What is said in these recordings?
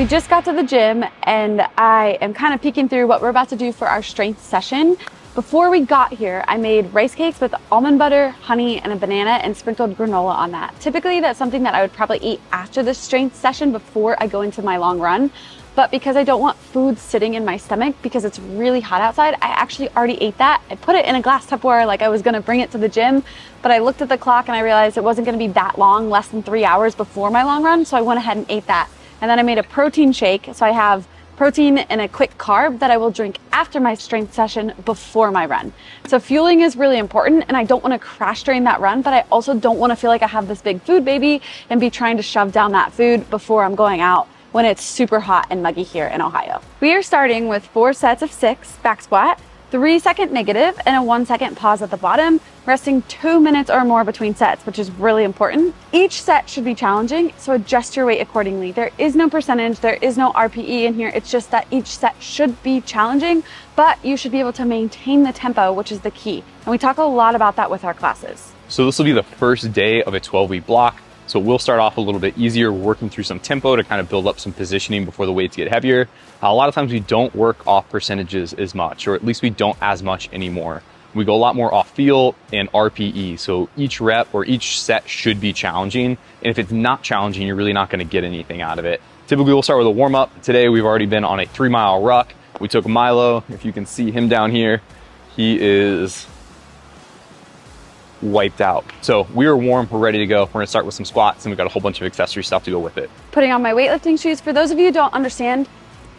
we just got to the gym and I am kind of peeking through what we're about to do for our strength session. Before we got here, I made rice cakes with almond butter, honey, and a banana and sprinkled granola on that. Typically, that's something that I would probably eat after the strength session before I go into my long run. But because I don't want food sitting in my stomach because it's really hot outside, I actually already ate that. I put it in a glass Tupperware like I was gonna bring it to the gym, but I looked at the clock and I realized it wasn't gonna be that long, less than 3 hours before my long run, so I went ahead and ate that. And then I made a protein shake, so I have protein and a quick carb that I will drink after my strength session before my run. So fueling is really important, and I don't want to crash during that run, but I also don't want to feel like I have this big food baby and be trying to shove down that food before I'm going out when it's super hot and muggy here in Ohio. We are starting with 4 sets of 6 back squat, 3-second negative, and a 1-second pause at the bottom, resting 2 minutes or more between sets, which is really important. Each set should be challenging, so adjust your weight accordingly. There is no percentage, there is no RPE in here. It's just that each set should be challenging, but you should be able to maintain the tempo, which is the key. And we talk a lot about that with our classes. So this will be the first day of a 12-week block. So we'll start off a little bit easier, working through some tempo to kind of build up some positioning before the weights get heavier. A lot of times we don't work off percentages as much, or at least we don't as much anymore. We go a lot more off feel and RPE. So each rep or each set should be challenging. And if it's not challenging, you're really not going to get anything out of it. Typically we'll start with a warm up. Today we've already been on a 3-mile ruck. We took Milo. If you can see him down here, he is wiped out. So we are warm, we're ready to go. We're gonna start with some squats and we've got a whole bunch of accessory stuff to go with it. Putting on my weightlifting shoes, for those of you who don't understand,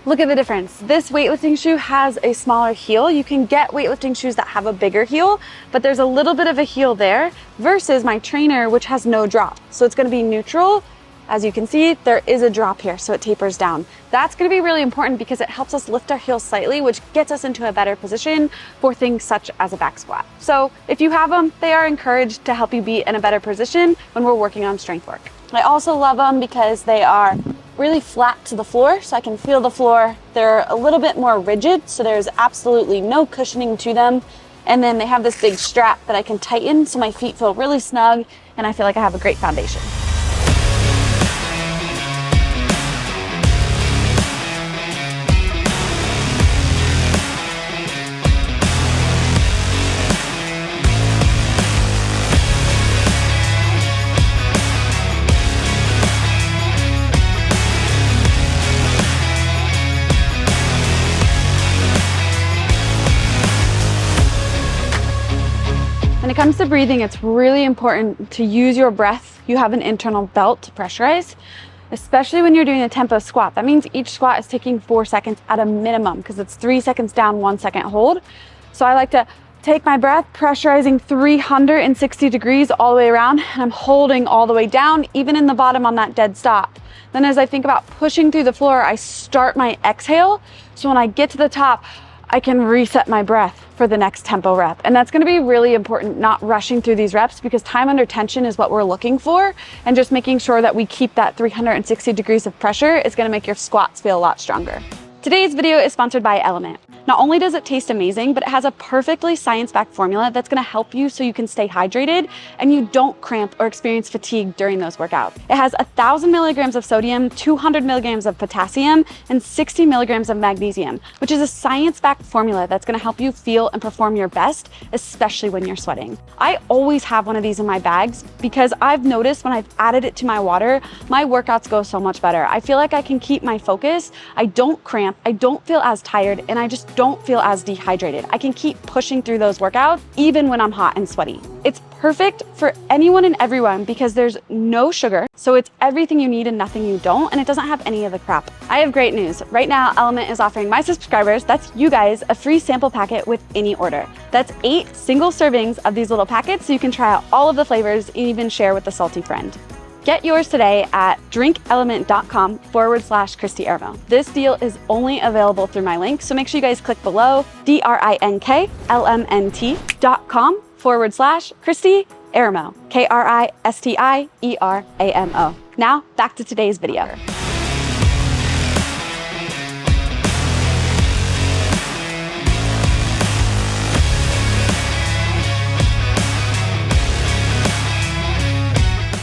look at the difference. This weightlifting shoe has a smaller heel. You can get weightlifting shoes that have a bigger heel, but there's a little bit of a heel there versus my trainer, which has no drop. So it's gonna be neutral. As you can see, there is a drop here, so it tapers down. That's gonna be really important because it helps us lift our heels slightly, which gets us into a better position for things such as a back squat. So if you have them, they are encouraged to help you be in a better position when we're working on strength work. I also love them because they are really flat to the floor, so I can feel the floor. They're a little bit more rigid, so there's absolutely no cushioning to them. And then they have this big strap that I can tighten, so my feet feel really snug, and I feel like I have a great foundation. When it comes to breathing, it's really important to use your breath. You have an internal belt to pressurize, especially when you're doing a tempo squat. That means each squat is taking 4 seconds at a minimum because it's 3 seconds down, 1 second hold. So I like to take my breath, pressurizing 360 degrees all the way around, and I'm holding all the way down, even in the bottom on that dead stop. Then as I think about pushing through the floor, I start my exhale. So when I get to the top, I can reset my breath for the next tempo rep. And that's gonna be really important, not rushing through these reps, because time under tension is what we're looking for. And just making sure that we keep that 360 degrees of pressure is gonna make your squats feel a lot stronger. Today's video is sponsored by Element. Not only does it taste amazing, but it has a perfectly science-backed formula that's gonna help you so you can stay hydrated and you don't cramp or experience fatigue during those workouts. It has 1,000 milligrams of sodium, 200 milligrams of potassium, and 60 milligrams of magnesium, which is a science-backed formula that's gonna help you feel and perform your best, especially when you're sweating. I always have one of these in my bags because I've noticed when I've added it to my water, my workouts go so much better. I feel like I can keep my focus, I don't cramp, I don't feel as tired, and I just don't feel as dehydrated. I can keep pushing through those workouts even when I'm hot and sweaty. It's perfect for anyone and everyone because there's no sugar, so it's everything you need and nothing you don't, and it doesn't have any of the crap. I have great news. Right now, Element is offering my subscribers, that's you guys, a free sample packet with any order. That's 8 single servings of these little packets so you can try out all of the flavors and even share with a salty friend. Get yours today at drinkelement.com/Christy Ermo. This deal is only available through my link, so make sure you guys click below, drinklmnt.com/Christy Ermo, KRISTIERAMO. Now, back to today's video.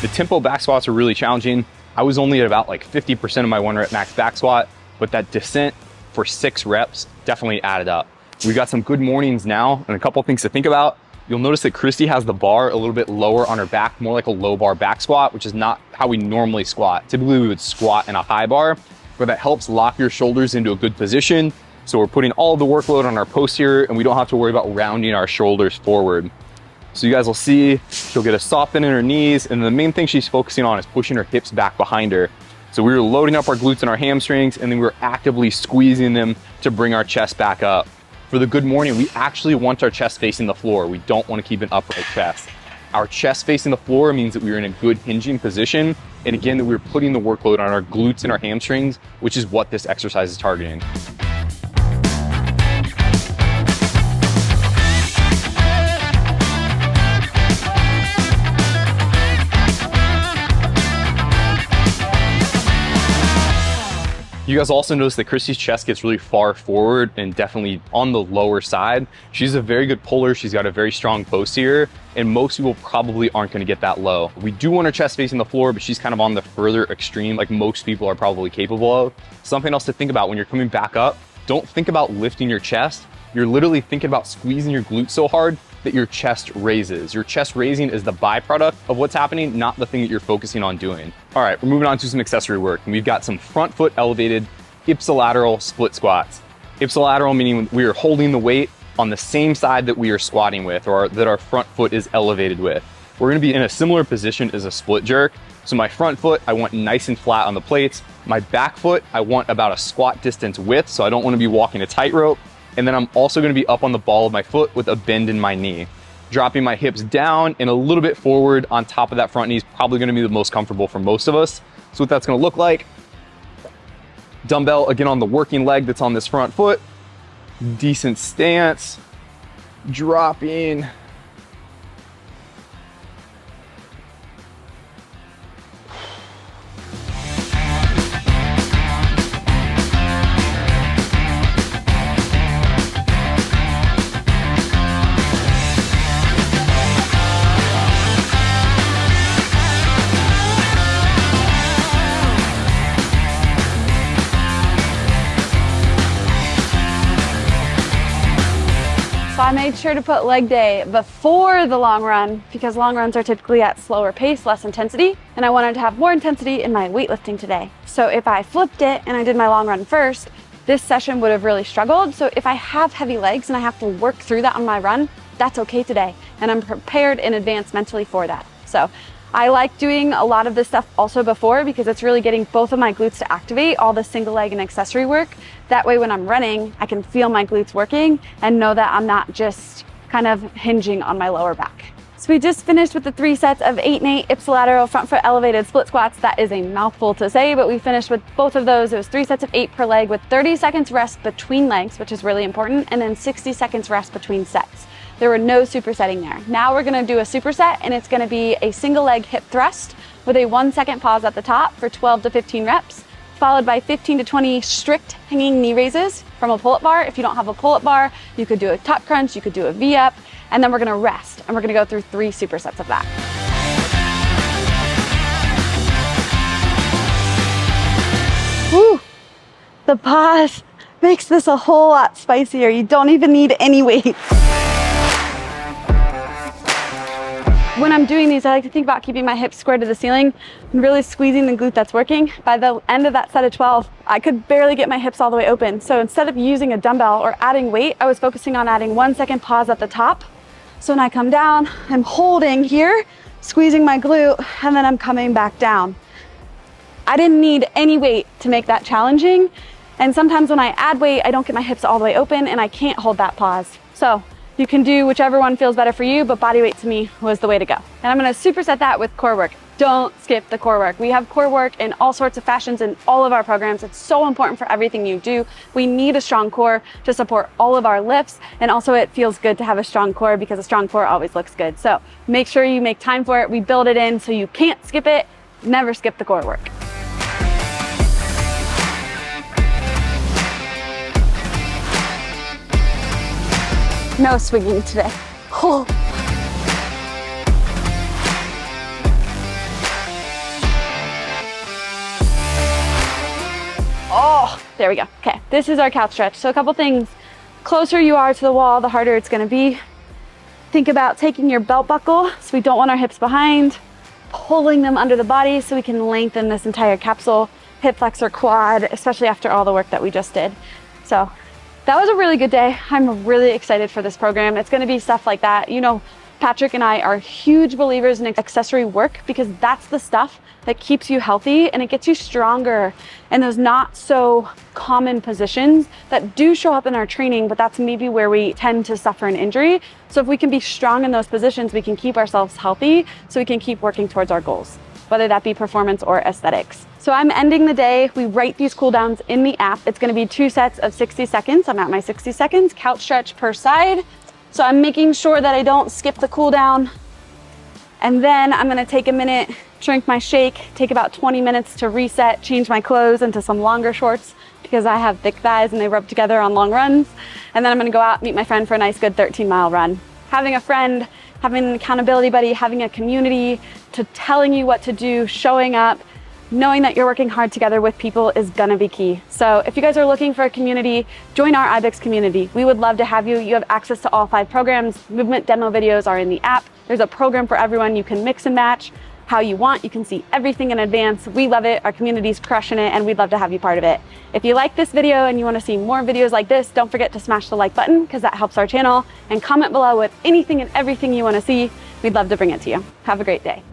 The tempo back squats are really challenging. I was only at about like 50% of my 1 rep max back squat, but that descent for 6 reps definitely added up. We got some good mornings now, and a couple things to think about. You'll notice that Christy has the bar a little bit lower on her back, more like a low bar back squat, which is not how we normally squat. Typically we would squat in a high bar, but that helps lock your shoulders into a good position. So we're putting all of the workload on our posterior, and we don't have to worry about rounding our shoulders forward. So you guys will see she'll get a soft bend in her knees, and the main thing she's focusing on is pushing her hips back behind her. So we were loading up our glutes and our hamstrings, and then we were actively squeezing them to bring our chest back up. For the good morning, we actually want our chest facing the floor. We don't want to keep an upright chest. Our chest facing the floor means that we're in a good hinging position, and again, that we're putting the workload on our glutes and our hamstrings, which is what this exercise is targeting. You guys also notice that Christy's chest gets really far forward and definitely on the lower side. She's a very good puller. She's got a very strong posterior, and most people probably aren't going to get that low. We do want her chest facing the floor, but she's kind of on the further extreme, like most people are probably capable of. Something else to think about when you're coming back up, don't think about lifting your chest. You're literally thinking about squeezing your glutes so hard that your chest raises. Your chest raising is the byproduct of what's happening, not the thing that you're focusing on doing. All right, we're moving on to some accessory work. And we've got some front foot elevated ipsilateral split squats. Ipsilateral meaning we are holding the weight on the same side that we are squatting with, or that our front foot is elevated with. We're gonna be in a similar position as a split jerk. So my front foot, I want nice and flat on the plates. My back foot, I want about a squat distance width, so I don't wanna be walking a tightrope. And then I'm also gonna be up on the ball of my foot with a bend in my knee. Dropping my hips down and a little bit forward on top of that front knee is probably gonna be the most comfortable for most of us. So what that's gonna look like, dumbbell again on the working leg that's on this front foot, decent stance, dropping. So I made sure to put leg day before the long run because long runs are typically at slower pace, less intensity, and I wanted to have more intensity in my weightlifting today. So if I flipped it and I did my long run first, this session would have really struggled. So if I have heavy legs and I have to work through that on my run, that's okay today. And I'm prepared in advance mentally for that. So I like doing a lot of this stuff also before because it's really getting both of my glutes to activate, all the single leg and accessory work. That way when I'm running, I can feel my glutes working and know that I'm not just kind of hinging on my lower back. So we just finished with the 3 sets of 8 and 8 ipsilateral front foot elevated split squats. That is a mouthful to say, but we finished with both of those. It was 3 sets of 8 per leg with 30 seconds rest between legs, which is really important, and then 60 seconds rest between sets. There were no supersetting there. Now we're gonna do a superset, and it's gonna be a single leg hip thrust with a 1 second pause at the top for 12 to 15 reps, followed by 15 to 20 strict hanging knee raises from a pull-up bar. If you don't have a pull-up bar, you could do a tuck crunch, you could do a V-up, and then we're gonna rest, and we're gonna go through 3 supersets of that. Woo! The pause makes this a whole lot spicier. You don't even need any weight. When I'm doing these, I like to think about keeping my hips square to the ceiling and really squeezing the glute that's working. By the end of that set of 12, I could barely get my hips all the way open. So instead of using a dumbbell or adding weight, I was focusing on adding 1 second pause at the top. So when I come down, I'm holding here, squeezing my glute, and then I'm coming back down. I didn't need any weight to make that challenging. And sometimes when I add weight, I don't get my hips all the way open and I can't hold that pause. So you can do whichever one feels better for you, but body weight to me was the way to go. And I'm gonna superset that with core work. Don't skip the core work. We have core work in all sorts of fashions in all of our programs. It's so important for everything you do. We need a strong core to support all of our lifts. And also it feels good to have a strong core because a strong core always looks good. So make sure you make time for it. We build it in so you can't skip it. Never skip the core work. No swinging today. Oh. There we go. Okay, this is our couch stretch. So a couple things. Closer you are to the wall, the harder it's gonna be. Think about taking your belt buckle, so we don't want our hips behind, pulling them under the body so we can lengthen this entire capsule, hip flexor, quad, especially after all the work that we just did. So that was a really good day. I'm really excited for this program. It's gonna be stuff like that. You know, Patrick and I are huge believers in accessory work because that's the stuff that keeps you healthy and it gets you stronger in those not so common positions that do show up in our training, but that's maybe where we tend to suffer an injury. So if we can be strong in those positions, we can keep ourselves healthy so we can keep working towards our goals, whether that be performance or aesthetics. So I'm ending the day. We write these cool downs in the app. It's gonna be 2 sets of 60 seconds. I'm at my 60 seconds, couch stretch per side. So I'm making sure that I don't skip the cool down. And then I'm gonna take a minute, drink my shake, take about 20 minutes to reset, change my clothes into some longer shorts because I have thick thighs and they rub together on long runs. And then I'm gonna go out, meet my friend for a nice good 13-mile run. Having a friend, having an accountability buddy, having a community to telling you what to do, showing up, knowing that you're working hard together with people is gonna be key. So if you guys are looking for a community, join our IBEX community. We would love to have you. You have access to all 5 programs. Movement demo videos are in the app. There's a program for everyone. You can mix and match how you want. You can see everything in advance. We love it. Our community's crushing it and we'd love to have you part of it. If you like this video and you wanna see more videos like this, don't forget to smash the like button because that helps our channel, and comment below with anything and everything you wanna see. We'd love to bring it to you. Have a great day.